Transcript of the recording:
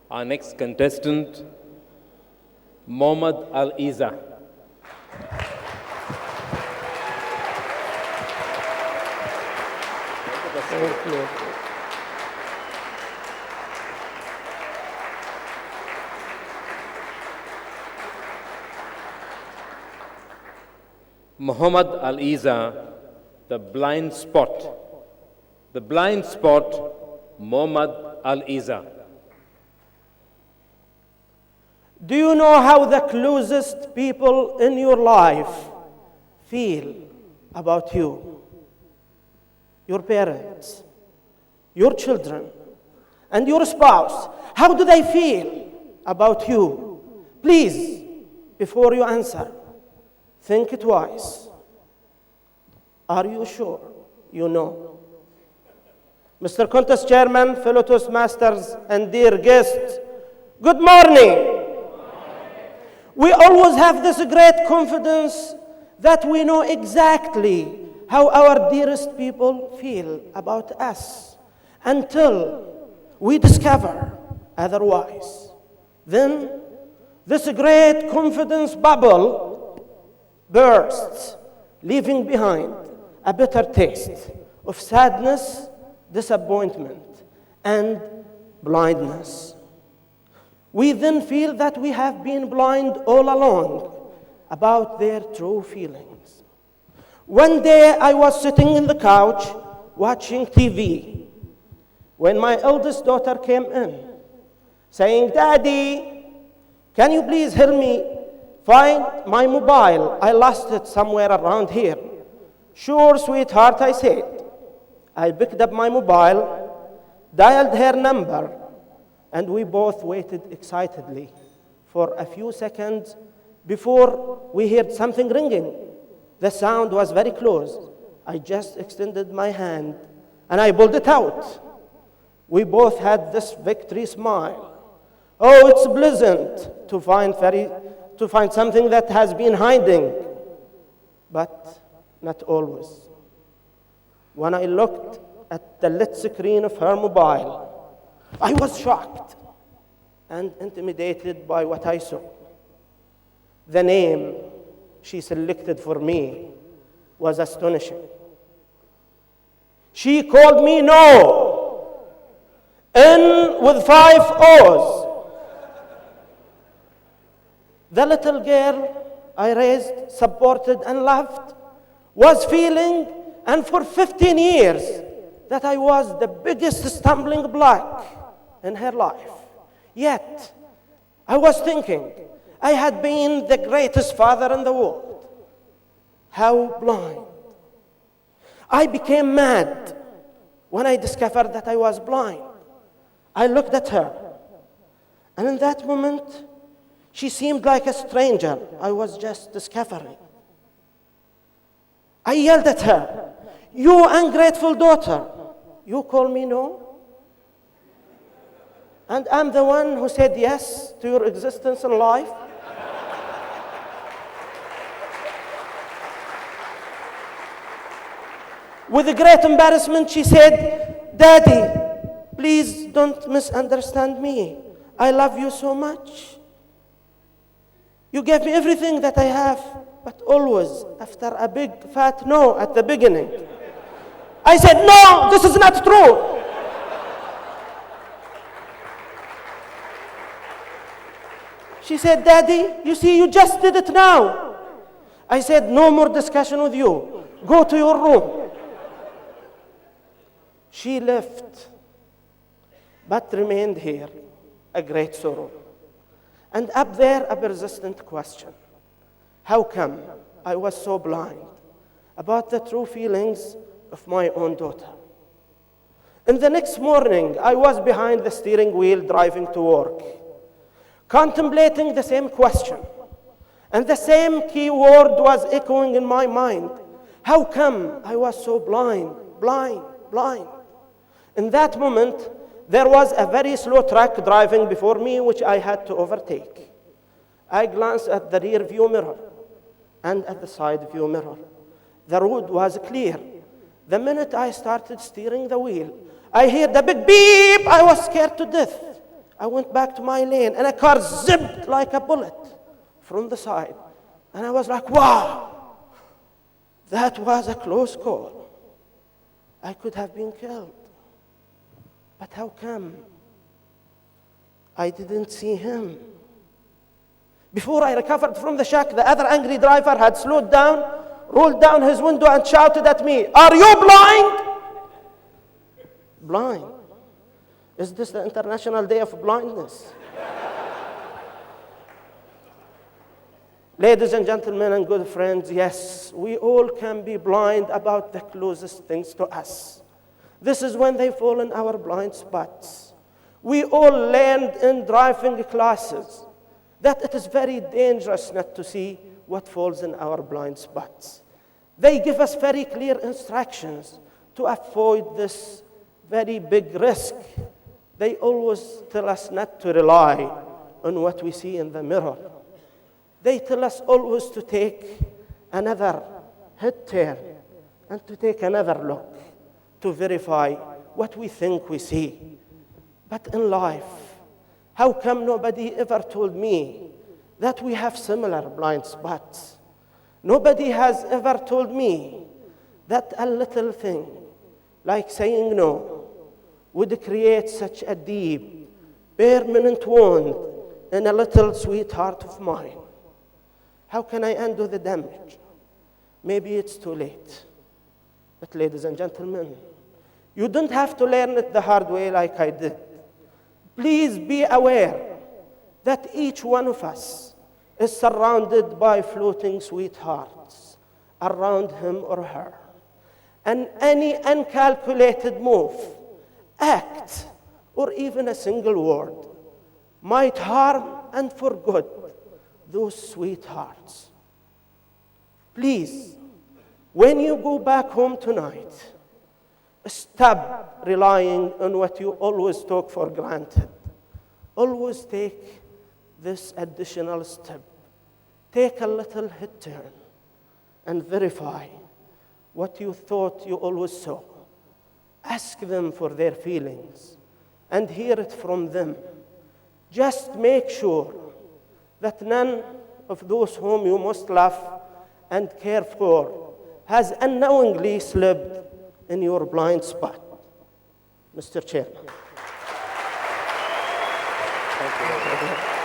Our next contestant, Mohammad Al-Iza. Mohammad Al-Iza, the blind spot. The blind spot, Mohammad Al-Iza. Do you know how the closest people in your life feel about you? Your parents, your children, and your spouse. How do they feel about you? Please, before you answer, think twice. Are you sure you know? Mr. Contest Chairman, fellow Toastmasters, and dear guests, good morning. We always have this great confidence that we know exactly how our dearest people feel about us until we discover otherwise. Then this great confidence bubble bursts, leaving behind a bitter taste of sadness, disappointment, and blindness. We then feel that we have been blind all along about their true feelings. One day I was sitting in the couch watching TV when my eldest daughter came in saying, "Daddy, can you please help me find my mobile? I lost it somewhere around here." "Sure, sweetheart," I said. I picked up my mobile, dialed her number, and we both waited excitedly for a few seconds before we heard something ringing. The sound was very close. I just extended my hand and I pulled it out. We both had this victory smile. Oh, it's pleasant to find something that has been hiding, but not always. When I looked at the lit screen of her mobile, I was shocked and intimidated by what I saw. The name she selected for me was astonishing. She called me No, N with 5 O's. The little girl I raised, supported, and loved was feeling, and for 15 years, that I was the biggest stumbling block in her life. Yet, I was thinking I had been the greatest father in the world. How blind. I became mad when I discovered that I was blind. I looked at her, and in that moment, she seemed like a stranger I was just discovering. I yelled at her, "You ungrateful daughter, you call me No? And I'm the one who said yes to your existence in life?" With great embarrassment, she said, "Daddy, please don't misunderstand me. I love you so much. You gave me everything that I have, but always after a big fat no at the beginning." I said, "No, this is not true." She said, "Daddy, you see, you just did it now." I said, "No more discussion with you. Go to your room." She left, but remained here, a great sorrow. And up there, a persistent question. How come I was so blind about the true feelings of my own daughter? And the next morning, I was behind the steering wheel driving to work, contemplating the same question. And the same key word was echoing in my mind. How come I was so blind? In that moment, there was a very slow truck driving before me, which I had to overtake. I glanced at the rear view mirror and at the side view mirror. The road was clear. The minute I started steering the wheel, I heard the big beep. I was scared to death. I went back to my lane, and a car zipped like a bullet from the side. And I was like, wow, that was a close call. I could have been killed. But how come I didn't see him? Before I recovered from the shock, the other angry driver had slowed down, rolled down his window, and shouted at me, "Are you blind?" Blind? Is this the International Day of Blindness? Ladies and gentlemen and good friends, yes, we all can be blind about the closest things to us. This is when they fall in our blind spots. We all learned in driving classes that it is very dangerous not to see what falls in our blind spots. They give us very clear instructions to avoid this very big risk. They always tell us not to rely on what we see in the mirror. They tell us always to take another head turn and to take another look to verify what we think we see. But in life, how come nobody ever told me that we have similar blind spots? Nobody has ever told me that a little thing, like saying no, would create such a deep, permanent wound in a little sweetheart of mine. How can I undo the damage? Maybe it's too late. But ladies and gentlemen, you don't have to learn it the hard way like I did. Please be aware that each one of us is surrounded by floating sweethearts around him or her. And any uncalculated move, act, or even a single word might harm and for good those sweethearts. Please, when you go back home tonight, stop relying on what you always took for granted. Always take this additional step. Take a little head turn and verify what you thought you always saw. Ask them for their feelings and hear it from them. Just make sure that none of those whom you most love and care for has unknowingly slipped in your blind spot. Mr. Chairman. Thank you.